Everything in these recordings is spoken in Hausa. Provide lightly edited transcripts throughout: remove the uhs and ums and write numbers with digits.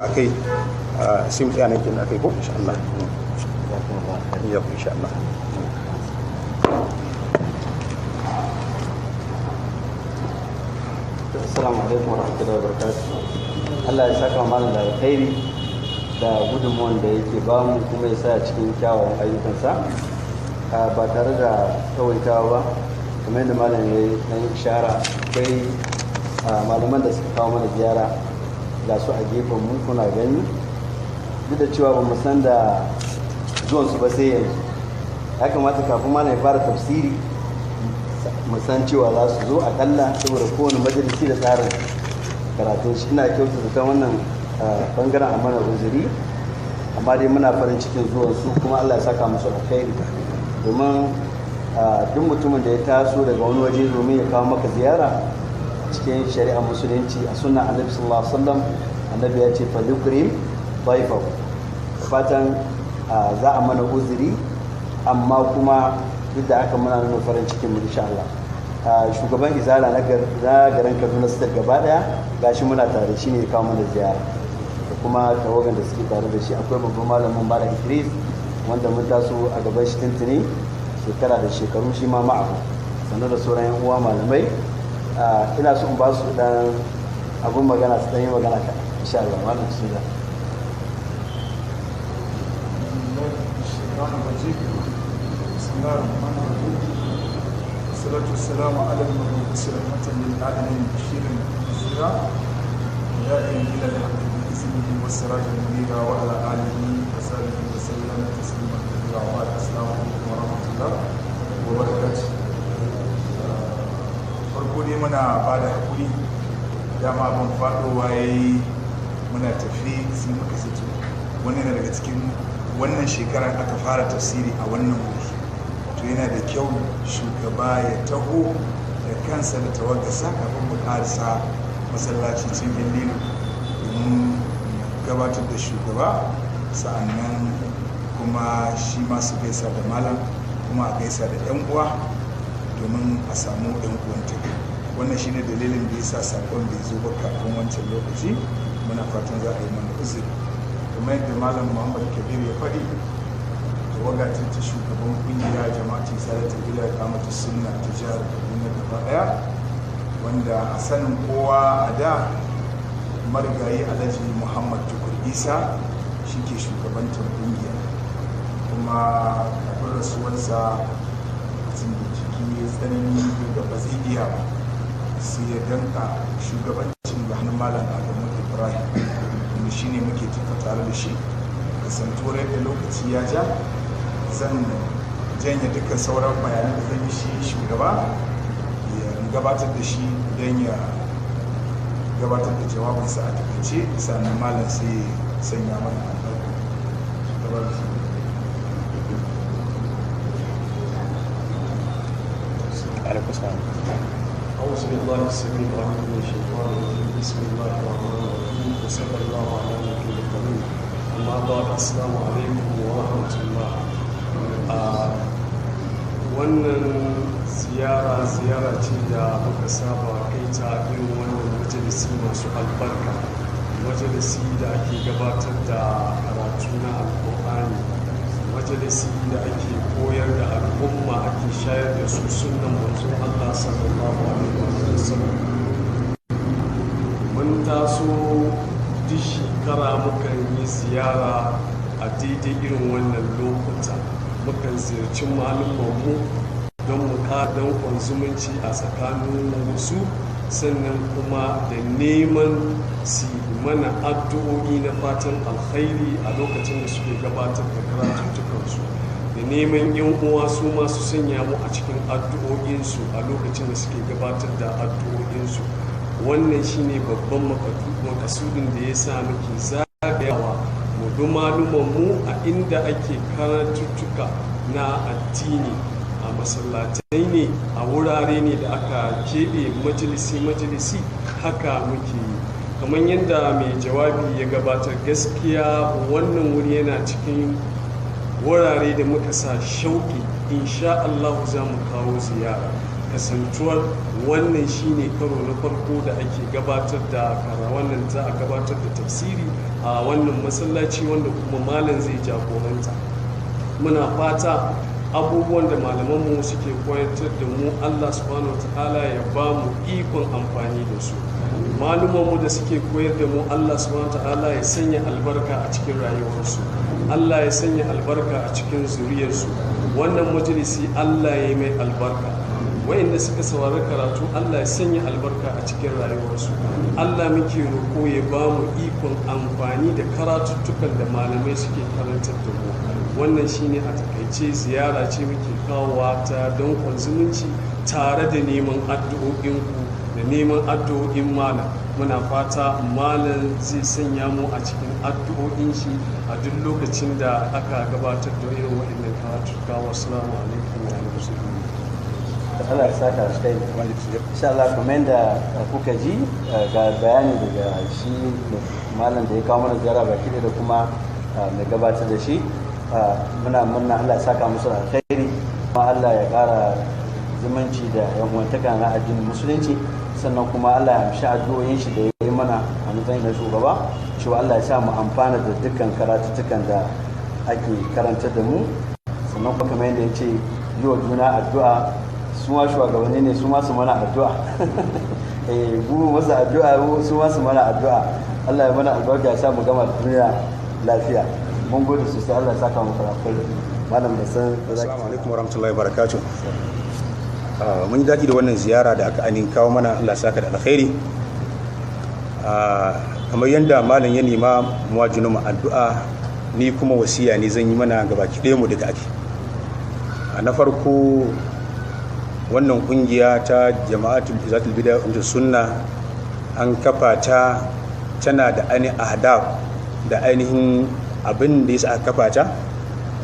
akai sim tsaya nan kin akai ko insha Allah ya ku insha Allah. Assalamu alaikum warahmatullahi wabarakatuh. Allah ya saka malam da alkhairi da gudunmuwan da yake ba mu kuma ya sa cikin kyawawan ayyukansa ba tare da tawaitawa ba, kamar yadda malam ya yi dan ishara akwai malaman da suka kawo mana ziyara ga su a gefen mu kuna gani, duk da cewa ba mu san da zuwansu ba sai yanzu. Ya kamata kafin malam ya fara tafsiri mu san cewa za su zo akalla, saboda kowane majalisi da tsarin karatun shi. Ina kyautata ta wannan bangaren a mana uzuri, amma dai muna farin cikin zuwan su kuma Allah ya saka musu alkhairi, domin duk mutumin da ya taso daga wani waje domin ya kawo maka ziyara cikin shari'a musulunci a sunna annabi sallallahu alaihi wasallam, annabi ya ce falyukrim dayfahu. Fatan za a mana uzuri, amma kuma duk da haka muna nuna farin cikin mu insha Allah. Shugaban izala na garin Kaduna State gaba daya gashi muna tare, shi ne ya kawo mana ziyara, da kuma tawagan da suke tare da shi. Akwai babban malamin Malam Idris wanda mun taso a gaban shi tuntuni shekara da shekaru, shi ma ma'ahu, sannan da sauran yan uwa malamai. Ina so in ba su dan abun magana su dan yi magana ka insha Allah. Malam bismillah. والصلاة والسلام على المبعوث رحمة للعالمين بشيرا ونذيرا وداعيا إلى الحق بإذنه والسراج منيرا وعلى آله وصحبه وسلم تسليما كثيرا. وبعد السلام عليكم ورحمة الله وبركاته. farko dai muna ba da haƙuri, dama ban faɗowa ya yi muna tafi sai muka sito wannan daga cikin wannan shekarar aka fara tafsiri a wannan wuri, to yana da kyau shugaba ya taho da kansa da tawagarsa kafin mu ƙarisa masallaci cikin lilo domin gabatar da shugaba, sa'annan kuma shi masu gaisa da malam kuma a gaisa da 'yan uwa domin a samu 'yan uwantaka. Wannan shine dalilin da yasa sakon bai zo ba kafin wancan lokaci. Muna fatan za a yi mana uzuri. Kuma yadda malam Muhammad Kabir ya faɗi, tawaga ta shugaban kungiya jama'atin salatul bid'a kamata sunna ta jihar Kaduna gaba daya, wanda a sanin kowa a da marigayi Alhaji Muhammad Tukur Isa shi ke shugabantar kungiya, kuma kafin rasuwarsa sun da jiki ya tsanani da ba zai iya ba, sai ya danka shugabancin da hannun malam Adamu Ibrahim, wanda shi ne muke tafa tare da shi. Kasantuwar da lokaci ya ja, zan janye dukkan sauran bayanan da zan yi shi shugaba ya gabatar da shi don ya gabatar da jawabinsa a takaice, sannan malam sai sanya mana albarka. أعوذ بالله السميع العليم من الشيطان الرجيم. بسم الله الرحمن الرحيم، وصلى الله على النبي الكريم. أما بعد، السلام عليكم ورحمة الله. wannan ziyara ce da muka saba kai ta irin wannan majalisi masu albarka, majalisi da ake gabatar da karatu na alƙur'ani, majalisi da ake koyar da al'umma, ake shayar da su sunnan manzon Allah sallallahu alaihi wasallam. Mun taso duk shekara mukan yi ziyara a daidai irin wannan lokuta, mukan ziyarci malumanmu don mu danƙon zumunci a tsakanin su, sannan kuma da neman su mana addu'o'i na fatan alkhairi a lokacin da suke gabatar da karatuttukansu, da neman yan uwa su masu sanya mu a cikin addu'o'insu a lokacin da suke gabatar da addu'o'insu. Wannan shine babban makasudin da ya sa muke zagayawa mu bi malumanmu a inda ake karatuttuka na addini, a masallatai ne, a wurare ne da aka keɓe majalisi haka muke yi. Kamar yadda mai jawabi ya gabatar, gaskiya wannan wuri yana cikin wurare da muka sa shauƙi, insha Allah za mu kawo ziyara. kasantuwar wannan shine karo na farko da ake gabatar da wannan za a gabatar da tafsiri a wannan masallaci wanda kuma malam zai jagoranta. Muna fata abubuwan da malamanmu suke koyantar da mu Allah subhanahu wataala ya ba mu ikon amfani da su. Malumanmu da suke koyar da mu Allah subhanahu wataala ya sanya albarka a cikin rayuwarsu, Allah ya sanya albarka a cikin zuriyarsu. Wannan majalisi Allah ya yi mai albarka, wayanda suka saurari karatu Allah ya sanya albarka a cikin rayuwarsu. Allah muke roƙo ya ba mu ikon amfani da karatuttukan da malamai suke karantar da mu. Wannan shine a takaice ziyara ce muke kawowa ta don zumunci tare da neman addu'o'inku da neman addu'o'in malam. Muna fata malam zai sanya mu a cikin addu'o'in shi a duk lokacin da aka gabatar da irin waɗannan karatuka. Wassalamu alaikum wa rahmatullahi. Allah ya saka shi kai. Insha Allah kamar da kuka ji ga bayani daga shi malam da ya kawo mana ziyara baki da kuma mai gabatar da shi. Muna Allah ya saka musu alkhairi, kuma Allah ya ƙara zumunci da yan uwantaka na addinin musulunci, sannan kuma Allah ya amshi addu'o'in shi da ya yi mana a matsayin na shugaba, cewa Allah ya sa mu amfana da dukkan karatuttukan da ake karantar da mu. Sannan kuma kamar yadda ya ce yi wa juna addu'a, su ma shugabanni ne, su ma su mana addu'a mu masa addu'a, su ma su mana addu'a. Allah ya mana albarka, ya sa mu gama duniya lafiya. Mun gode sosai, Allah ya saka mu karatu. Malam da san. Assalamu alaikum warahmatullahi wabarakatuh. Mun yi daɗi da wannan ziyara da aka anin kawo mana, Allah saka da alkhairi. Kamar yadda malam ya nema muwajinu mu addu'a, ni kuma wasiya ne zan yi mana gabaki ɗaya mu daga ake. Na farko, wannan kungiya ta jama'atul izatul bid'a wa sunna an kafa ta, tana da ainihin ahdaf da ainihin abin da yasa aka kafa ta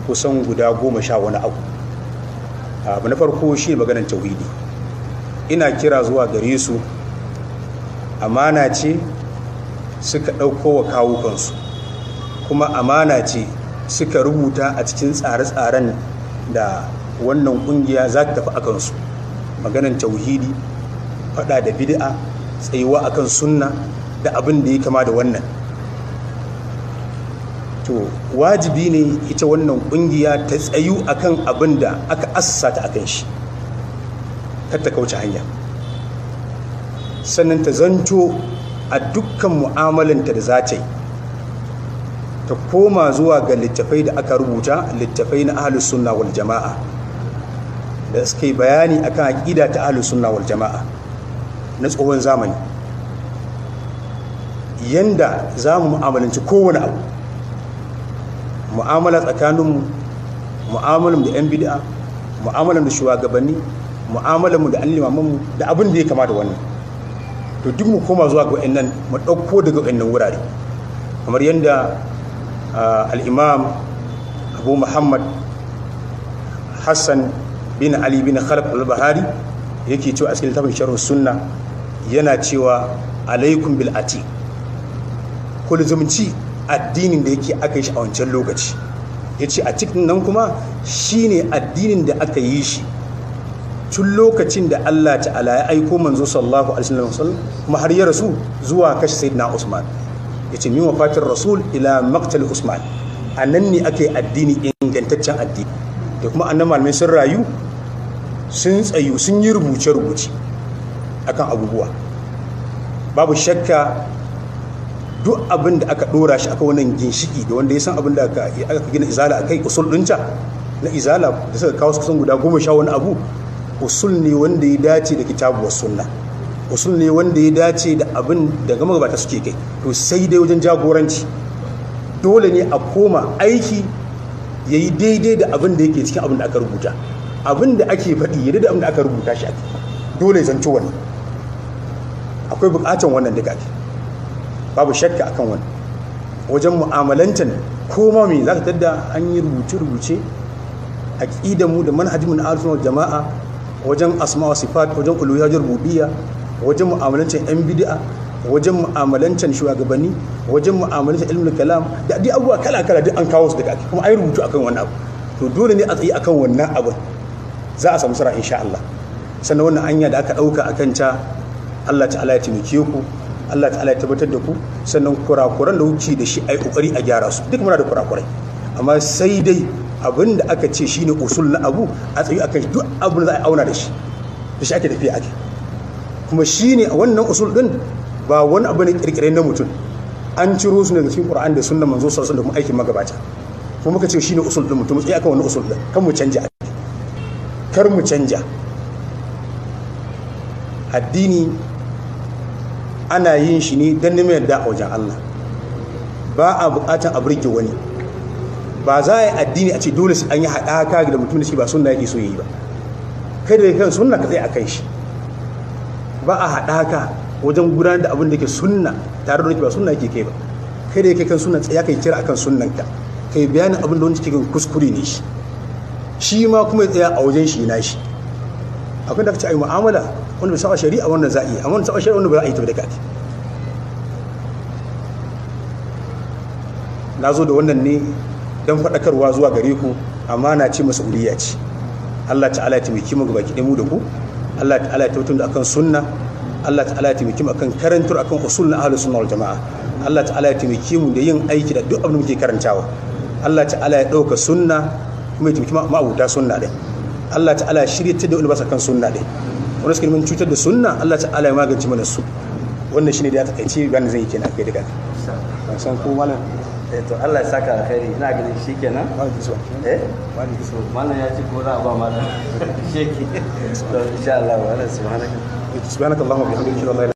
kusan guda 10 wani abu. Abu na farko shi maganar tauhidi. Ina kira zuwa gare su, amana ce suka ɗauko wa kawukansu, kuma amana ce suka rubuta a cikin tsare-tsaren da wannan kungiya za ta tafi akan su. Maganar tauhidi, fada da bid'a, tsayuwa akan sunna da abin da ya kama da wannan. To wajibi ne ita wannan kungiya ta tsayu akan abin da aka assasa ta akan shi, kar ta kauce hanya. Sannan ta zanto a dukkan mu'amalanta da za ta yi, ta koma zuwa ga littafai da aka rubuta, littafai na ahlus sunna wal jama'a da suke bayani akan aqida ta ahlus sunna wal jama'a na tsohon zamani, yanda za mu mu'amalanci kowane abu, mu'amala tsakaninmu, mu'amalan da 'yan bid'a, mu'amalan da shugabanni, mu'amalan mu da limamanmu da abin da ya kama da wannan. To duk mu koma zuwa ga wa'annan, mu ɗauko daga wa'annan wurare, kamar yadda al-imam Abu Muhammad Hassan bin Ali bin Khalaf al-Bahari yake cewa a cikin littafin Sharh Sunna, yana cewa alaikum bil ati, kullu zumunci addinin da yake aka yi shi a wancan lokaci. Yace a cikin nan kuma shine addinin da aka yi shi tun lokacin da Allah ta'ala ya aiko manzo sallallahu alaihi wasallam, kuma har ya rasu zuwa kashi sayyidina Usman. Yace min wafatir rasul ila maqtal Usman, anan ne ake addini, ingantaccen addini. Da kuma annan malamai sun rayu, sun tsayu, sun yi rubuce-rubuce akan abubuwa. Babu shakka duk abin da aka dora shi aka wannan ginshiki, da wanda ya san abin da aka gina izala akai, usul dinta na izala da suka kawo kusan guda 10 wani abu, usul ne wanda ya dace da kitabu was sunna, usul ne wanda ya dace da abin da gama gabata suke kai. To sai dai wajen jagoranci dole ne a koma aiki ya yi daidai da abin da yake cikin abin da aka rubuta, abin da ake faɗi ya da abin da aka rubuta shi ake, dole zanto wani akwai bukatan wannan daga ake, babu shakka akan wani. Wajen mu'amalantan koma mai za ka tadda an yi rubuce-rubuce aqidanmu da manhajinmu na ahlus sunna jama'a, wajen asma wa sifat, wajen uluhiyya rububiyya, wajen mu'amalantan yan bid'a, wajen mu'amalantan shugabanni, wajen mu'amalantan ilmul kalam, da dai abubuwa kala-kala duk an kawo su daga ake, kuma ai rubutu akan wannan abu. To dole ne a tsayi akan wannan abu, za a samu sara insha Allah. sannan wannan hanya da aka ɗauka a kanta Allah ta'ala ya taimake ku, Allah ta'ala ya tabbatar da ku, sannan kurakuran da wuce da shi ai kokari a gyara su. Duk muna da kurakurai, amma sai dai abin da aka ce shine usul na abu a tsayi akan shi, duk abin da za a auna da shi ake tafiya ake. Kuma shine wannan usul din ba wani abu ne kirkire na mutum, an ciro su daga cikin Qur'ani da sunnar manzo sallallahu alaihi wasallam da kuma aikin magabata. Kuma muka ce shine usul din mutum, sai akan wannan usul din, kan mu canja, kar mu canja. Addini ana yin shi ne don neman yadda a wajen Allah, ba a bukatan a burge wani. Ba za a yi addini a ce dole sai an yi haɗaka da mutum da shi ba sunna yake so yi ba. Kai da kan sunna ka tsaye a kan shi, ba a haɗaka wajen gudanar da abin da ke sunna tare da wani ba sunna yake kai ba. Kai da kan sunna tsaya kai kira akan sunnanka, kai bayanin abin da wani cikin kuskure ne shi ma kuma ya tsaya a wajen shi na shi. Akwai da ka ce a yi mu'amala wanda bai saba shari'a wannan za a yi, amma wanda saba shari'a wanda ba za a yi ta da kati. Na zo da wannan ne don faɗakarwa zuwa gare ku, amana ce mas'uliyya ce. Allah ta'ala ya taimaki mu gaba ki mu da ku, Allah ta'ala ya tabbatar da akan sunna, Allah ta'ala ya taimaki mu akan karantar akan usul na ahlus sunna wal jamaa. Allah ta'ala ya taimaki mu da yin aiki da duk abin da muke karantawa. Allah ta'ala ya dauka sunna kuma ya taimaki mu abuta sunna din. Allah ta'ala ya shirye da ulbasa kan sunna din. Wanda suke mun cutar da sunna, Allah ta'ala ya magance mana su. Wannan shine da ya takaice ganin zai yi kenan kai daga. San ko malam to Allah ya saka alkhairi, ina ganin shikenan. So malam ya ci ko za a ba malam sheki to insha Allah wa subhanaka subhanakallahumma wa bihamdika